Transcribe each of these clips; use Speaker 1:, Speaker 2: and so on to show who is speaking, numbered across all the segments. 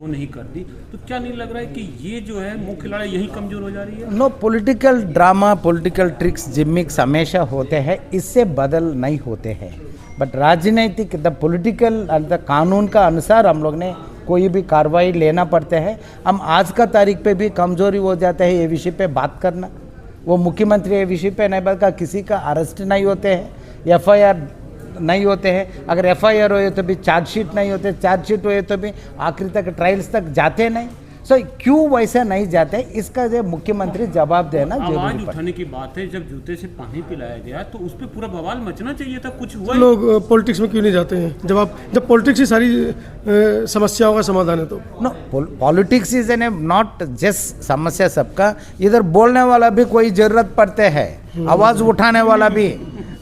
Speaker 1: वो नहीं कर दी, तो क्या नहीं लग रहा है कि ये जो है मुख्य लड़ाई यही कमजोर हो जा रही है?
Speaker 2: No, political drama, political tricks, gimmicks हमेशा होते हैं, इससे बदल नहीं होते हैं। बट राजनीतिक द पॉलिटिकल द कानून का अनुसार हम लोग ने कोई भी कार्रवाई लेना पड़ते हैं। हम आज का तारीख पे भी कमजोरी हो जाते हैं ये विषय पे बात करना। वो मुख्यमंत्री ये विषय पे नहीं बात का, किसी का अरेस्ट नहीं होते हैं, FIR नहीं होते हैं। अगर FIR हुए तो भी चार्जशीट नहीं होते, चार्जशीट हुए तो भी आखिर तक ट्रायल्स तक जाते नहीं। सो क्यों वैसे नहीं जाते, इसका जो मुख्यमंत्री जवाब देना जरूरी
Speaker 1: आवाज
Speaker 2: पड़ता है।
Speaker 1: उठाने की बात है, जब जूते से पानी पिलाया गया तो उस पर पूरा बवाल मचना चाहिए था। कुछ हुआ?
Speaker 3: लोग पॉलिटिक्स में क्यों नहीं जाते हैं? जब पॉलिटिक्स ही सारी समस्याओं का समाधान है तो
Speaker 2: no, politics is an not just समस्या सबका, इधर बोलने वाला भी कोई जरूरत पड़ते है, आवाज उठाने वाला भी,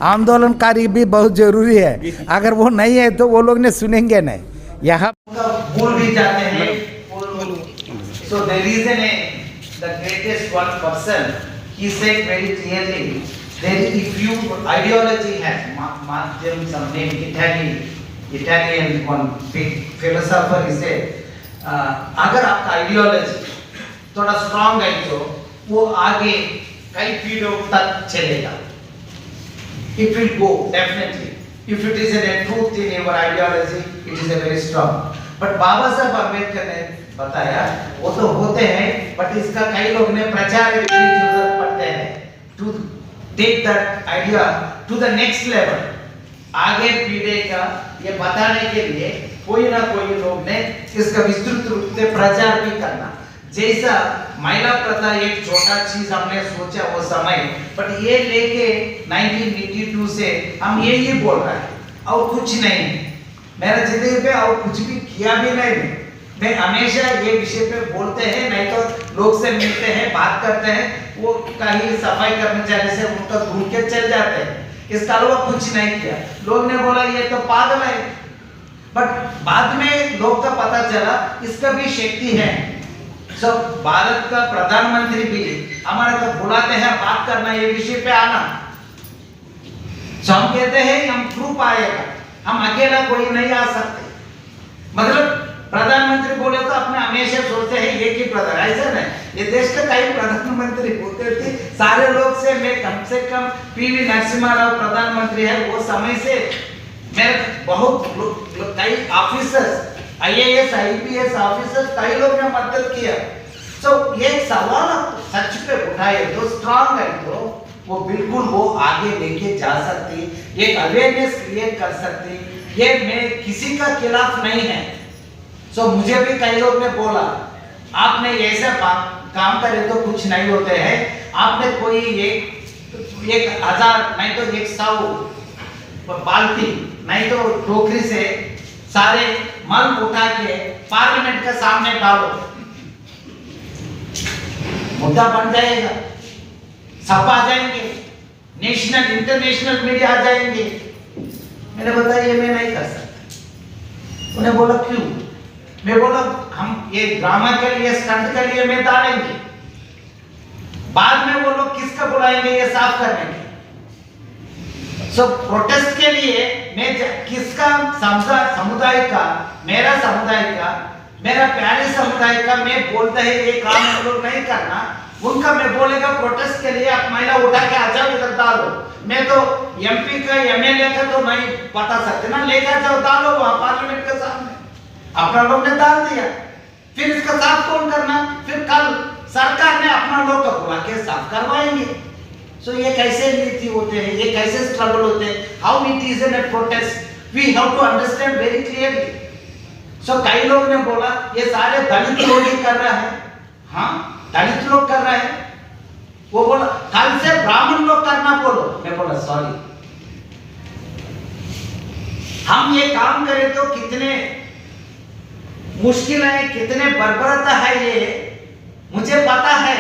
Speaker 2: आंदोलनकारी भी बहुत जरूरी है। अगर वो नहीं है तो वो लोग ने सुनेंगे नहीं। यहाँ भूल भी जाते हैं। So the reason is the greatest one person, he said very clearly that if you ideology has marked them some name, Italian one big philosopher, he said अगर आपका आइडियोलॉजी थोड़ा स्ट्रांग है तो वो आगे कई पीढ़ियों तक चलेगा। It will go definitely. If it is a truth in your ideology, it is a very strong. But बाबा साहब अम्बेडकर ने बताया वो तो होते हैं, बट इसका कई लोग ने प्रचार की जरूरत पड़ते हैं to take that idea to the next level. आगे पीढ़ी का ये बताने के लिए कोई ना कोई लोग ने इसका विस्तृत रूप से प्रचार भी करना। जैसा महिला प्रथा एक छोटा चीज हमने सोचा वो समय, बट ये लेके 1982 से हम यही बोल रहे हैं और कुछ नहीं। मेरा जिंदगी पे और कुछ भी किया भी नहीं। मैं हमेशा ये विषय पे बोलते हैं, नहीं तो लोग से मिलते हैं, बात करते हैं, वो कहीं सफाई करने जाने से उनका घूम के चल जाते हैं। इसका अलावा कुछ नहीं किया। लोग ने बोला ये तो पागल है, बट बाद में लोग का पता चला इसका भी शक्ति है। सब भारत का प्रधानमंत्री भी हमारे को बुलाते हैं बात करना, ये विषय पे आना। तो हम कहते हैं हम ग्रुप आएगा, हम अकेला कोई नहीं आ सकते। मतलब प्रधानमंत्री बोले तो अपने हमेशा सोचते हैं एक ही प्रधान, ऐसा नहीं। ये देश का कई प्रधानमंत्री होते थे, सारे लोग से मैं कम से कम PV नरसिम्हा राव प्रधानमंत्री है, वो समय से मैं बहुत कई ऑफिसर्स IAS IPS ऑफिसर्स कई लोग ने मदद किया। तो ये सवाल आप सच पे उठाए तो स्ट्रांग है तो वो बिल्कुल वो आगे लेके जा सकती, एक अवेयरनेस क्रिएट कर सकती। ये मैं किसी का खिलाफ नहीं है। सो मुझे भी कई लोग ने बोला आपने ऐसा काम करे तो कुछ नहीं होते हैं, आपने कोई एक 1000 नहीं तो 100 बाल्टी नहीं तो टोकरी से सारे मल उठा के पार्लियामेंट के सामने डालो, मुद्दा बन जाएगा, छपा जाएंगे, नेशनल इंटरनेशनल मीडिया आ जाएंगे। मैंने बताया ये मैं नहीं कर सकता। उन्हें बोला क्यों? मैं बोला हम ये ड्रामा के लिए, स्टंट के लिए मैं डालेंगे, बाद में वो लोग किसका बुलाएंगे ये साफ करने के। सो प्रोटेस्ट के लिए मैं किसका समुदाय का, मेरा समुदाय का, मेरा प्यारे समुदाय का मैं बोलता है ये काम हम लोग नहीं करना, उनका मैं बोलेगा प्रोटेस्ट के लिए आप महिला उठा के आ जाओ इधर डालो। मैं तो MP का MLA का तो नहीं बता सकते ना, लेकर जाओ डालो वहां पार्लियामेंट के सामने। अपना लोग ने डाल दिया, फिर इसका साफ कौन करना? फिर कल सरकार ने अपना लोग को बुला के साफ करवाएंगे। सो ये कैसे नीति होते हैं, ये कैसे स्ट्रगल होते हैं, how it is in a protest, we have to understand very clearly. So कई लोग ने बोला ये सारे दलित लोग ही कर रहा है। हाँ, दलित लोग कर रहे हैं। वो बोला कल से ब्राह्मण लोग करना बोलो। मैं बोला सॉरी, हम ये काम करें तो कितने मुश्किल है, कितने बर्बरता है ये मुझे पता है।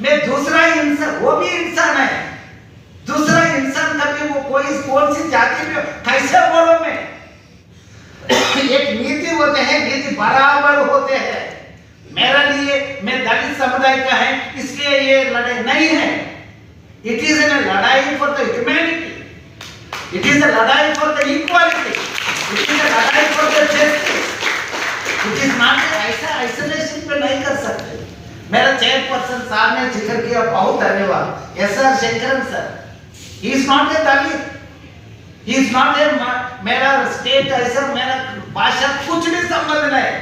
Speaker 2: मैं दूसरा इंसान, वो भी इंसान है, दूसरा इंसान कभी वो कोई कौन सी जाति में कैसे बोलो मैं। एक नीति होते हैं, नीति बराबर होते हैं। मेरे लिए मैं दलित समुदाय का है इसलिए ये लड़ाई नहीं है। इट इज ए लड़ाई for the humanity, it is a लड़ाई for the equality, it is a लड़ाई for the justice. It is not ऐसा आपने जिक्र किया, बहुत धन्यवाद। S R Shankaran sir, he is not a Dalit, he is not a, मेरा स्टेट ऐसा, मेरा भाषा कुछ भी संबंध नहीं।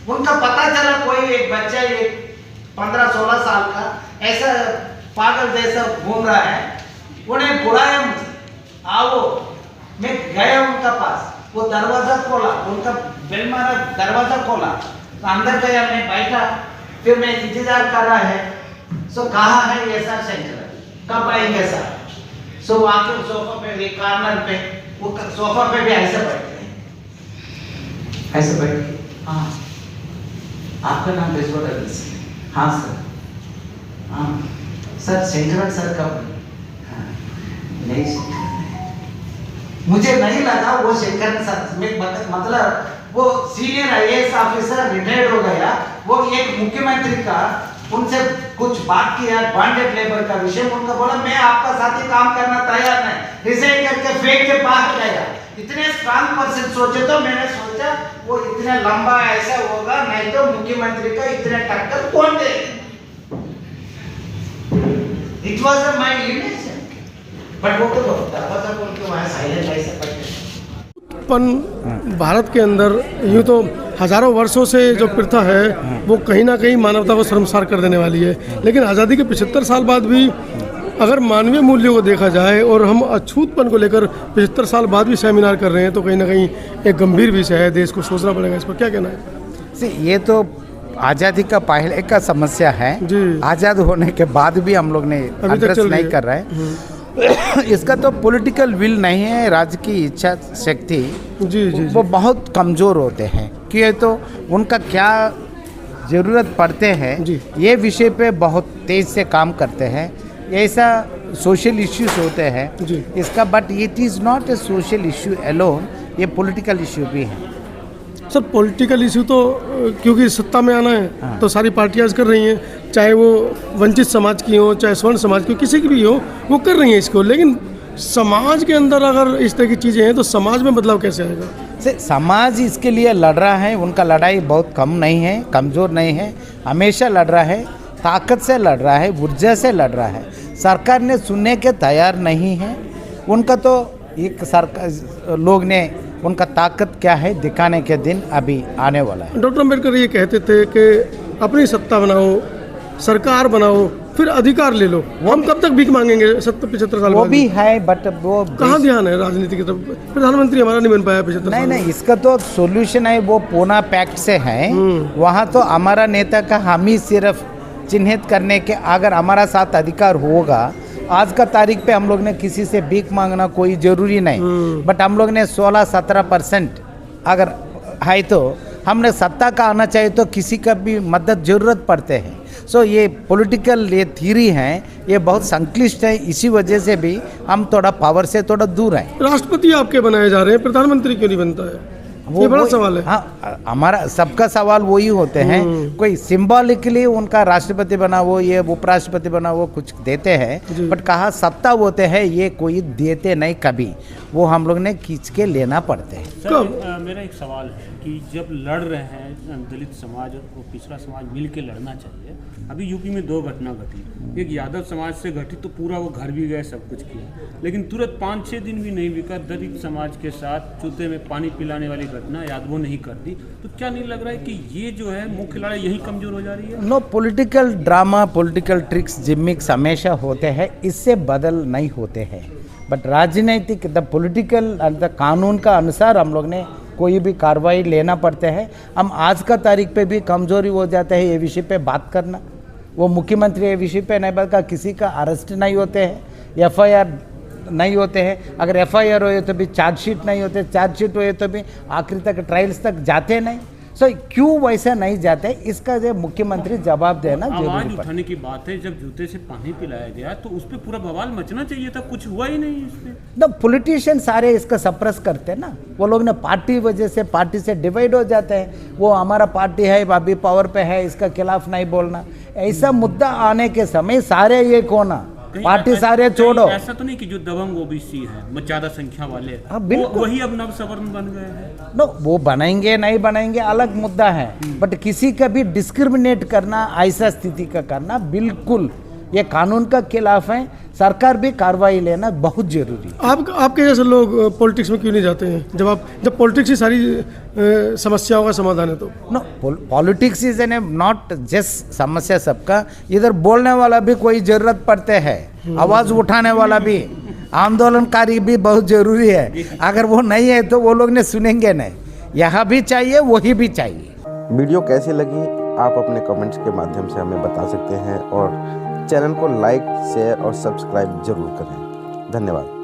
Speaker 2: उनका पता चला कोई एक बच्चा, एक 15-16 साल का ऐसा पागल जैसा घूम रहा है, उन्हें बुलाया मुझे, आओ। मैं गया उनका पास, वो दरवाजा खोला, उनका बेल मारा, दरवाजा खोला, तो अंदर गया, मैं बैठा, फिर मैं इंतजार कर रहा है। सो कहाँ है ये सर शंकर, कब आएंगे सर? सो आके सोफा पे, कॉर्नर पे, वो सोफा पे भी ऐसे बैठे, ऐसे बैठे। हाँ, आपका नाम बेजोड़? हाँ सर। हाँ सर, शंकरन सर कब? हाँ, नहीं शंकरन, मुझे नहीं लगा वो शंकरन सर में, मतलब वो सीनियर आईएएस ऑफिसर रिटायर्ड हो गया, वो एक मुख्यमंत्री का उनसे कुछ बात किया बॉन्डेड लेबर का विषय, उनका बोला मैं आपका साथी काम करना तैयार नहीं, रिजाइन करके फेंक के बाहर गया। इतने स्ट्रांग पर्सन सोचे, तो मैंने सोचा वो इतना लंबा ऐसा होगा, नहीं तो मुख्यमंत्री का इतने टक्कर कौन दे। It was my imagine, but वो तो दरवाजा खोल के वहाँ साइलेंट ऐसे बैठे।
Speaker 3: भारत के अंदर यूँ तो हजारों वर्षों से जो प्रथा है वो कहीं ना कहीं मानवता को शर्मसार कर देने वाली है, लेकिन आज़ादी के 75 साल बाद भी अगर मानवीय मूल्यों को देखा जाए और हम अछूतपन को लेकर 75 साल बाद भी सेमिनार कर रहे हैं, तो कहीं ना कहीं एक गंभीर विषय है, देश को सोचना पड़ेगा। इस पर क्या कहना है?
Speaker 2: ये तो आज़ादी का पहले का समस्या है, आज़ाद होने के बाद भी हम लोग ने एड्रेस नहीं कर रहे हैं। इसका तो पॉलिटिकल विल नहीं है, राज्य की इच्छा शक्ति
Speaker 3: जी
Speaker 2: वो बहुत कमज़ोर होते हैं, कि तो उनका क्या ज़रूरत पड़ते हैं ये विषय पे बहुत तेज़ से काम करते हैं। ऐसा सोशल इश्यूज होते हैं इसका, but it is not a social issue alone, ये पॉलिटिकल इश्यू भी है।
Speaker 3: सर पॉलिटिकल इशू तो क्योंकि सत्ता में आना है तो सारी पार्टियां कर रही हैं, चाहे वो वंचित समाज की हो, चाहे स्वर्ण समाज की हो, किसी की भी हो, वो कर रही हैं इसको। लेकिन समाज के अंदर अगर इस तरह की चीज़ें हैं तो समाज में बदलाव कैसे आएगा?
Speaker 2: समाज इसके लिए लड़ रहा है, उनका लड़ाई बहुत कम नहीं है, कमज़ोर नहीं है, हमेशा लड़ रहा है, ताकत से लड़ रहा है, ऊर्जा से लड़ रहा है। सरकार ने सुनने के तैयार नहीं है, उनका तो एक सरकार लोग ने उनका ताकत क्या है दिखाने के दिन अभी आने वाला है।
Speaker 3: डॉक्टर अम्बेडकर ये कहते थे कि अपनी सत्ता बनाओ, सरकार बनाओ, फिर अधिकार ले लो। हम कब तक भीख मांगेंगे 70-75 साल?
Speaker 2: वो भी है, बट वो
Speaker 3: कहाँ ध्यान है राजनीति की तरफ? प्रधानमंत्री हमारा नहीं बन पाया 75 साल।
Speaker 2: नहीं, इसका तो सोल्यूशन है, वो पूना पैक्ट से है। वहाँ तो हमारा नेता का हम ही सिर्फ चिन्हित करने के, अगर हमारा साथ अधिकार होगा, आज का तारीख पे हम लोग ने किसी से भीख मांगना कोई ज़रूरी नहीं, बट हम लोग ने 16-17% अगर है तो हमने सत्ता का आना चाहिए, तो किसी का भी मदद ज़रूरत पड़ते हैं। सो ये पॉलिटिकल ये थ्योरी है, ये बहुत संक्लिष्ट है, इसी वजह से भी हम थोड़ा पावर से थोड़ा दूर हैं।
Speaker 3: राष्ट्रपति आपके बनाए जा रहे हैं, प्रधानमंत्री क्यों नहीं बनता है? ये बड़ा सवाल है।
Speaker 2: हाँ, हमारा सबका सवाल वही होते हैं, कोई सिंबॉलिकली उनका राष्ट्रपति बना वो, ये उपराष्ट्रपति बना वो, कुछ देते हैं, बट कहाँ सत्ता होते हैं ये कोई देते नहीं कभी, वो हम लोग ने खींच के लेना पड़ते हैं।
Speaker 1: सर मेरा एक सवाल है कि जब लड़ रहे हैं दलित समाज और पिछड़ा समाज मिल के लड़ना चाहिए। अभी यूपी में 2 घटना घटी, एक यादव समाज से घटी तो पूरा वो घर भी गए, सब कुछ किया, लेकिन तुरंत 5-6 दिन भी नहीं बीता दलित समाज के साथ चूते में पानी पिलाने वाली घटना यादवों ने ही कर दी। तो क्या नहीं लग रहा है कि ये जो है मुख्य लड़ाई यही कमजोर हो जा रही है?
Speaker 2: No, political drama, political tricks, gimmicks हमेशा होते हैं, इससे बदल नहीं होते हैं, बट राजनीतिक द पॉलिटिकल द कानून का अनुसार हम लोग ने कोई भी कार्रवाई लेना पड़ते हैं। हम आज का तारीख पे भी कमजोरी हो जाते हैं ये विषय पे बात करना, वो मुख्यमंत्री ये विषय पे नहीं बल्कि किसी का अरेस्ट नहीं होते हैं, एफआईआर नहीं होते हैं, अगर एफआईआर हुए तो भी चार्जशीट नहीं होते, चार्जशीट हुए तो भी आखिर तक ट्रायल्स तक जाते नहीं। सो क्यों वैसे नहीं जाते, इसका जो मुख्यमंत्री जवाब देना जरूरी है।
Speaker 1: आवाज उठाने की बात है, जब जूते से पानी पिलाया गया तो उस पर पूरा बवाल मचना चाहिए था, कुछ हुआ ही नहीं इस पे।
Speaker 2: द पॉलिटिशियन सारे इसका सप्रेस करते हैं ना, वो लोग ने पार्टी वजह से पार्टी से डिवाइड हो जाते हैं, वो हमारा पार्टी है अभी पावर पे है, इसका खिलाफ नहीं बोलना। ऐसा मुद्दा आने के समय सारे ये कोना पार्टी सारे छोड़ो।
Speaker 1: ऐसा तो नहीं कि जो दबंग ओबीसी है ज्यादा संख्या वाले,
Speaker 2: बिल्कुल
Speaker 1: वही अब नवसवर्ण बन गए हैं।
Speaker 2: नो, वो बनाएंगे नहीं बनाएंगे अलग मुद्दा है, बट किसी का भी डिस्क्रिमिनेट करना, ऐसा स्थिति का करना बिल्कुल ये कानून का खिलाफ है। सरकार भी कार्रवाई लेना बहुत जरूरी है।
Speaker 3: आपके जैसे लोग पॉलिटिक्स में क्यों नहीं जाते हैं जब पॉलिटिक्स ही सारी समस्याओं का समाधान है तो?
Speaker 2: No, politics is an not just समस्या सबका, इधर बोलने वाला भी कोई जरूरत पड़ते है, आवाज उठाने वाला भी, आंदोलनकारी भी बहुत जरूरी है। अगर वो नहीं है तो वो लोग ने सुनेंगे नहीं। यहाँ भी चाहिए, वही भी चाहिए।
Speaker 4: वीडियो कैसी लगी आप अपने कमेंट्स के माध्यम से हमें बता सकते हैं और चैनल को लाइक, शेयर और सब्सक्राइब जरूर करें। धन्यवाद।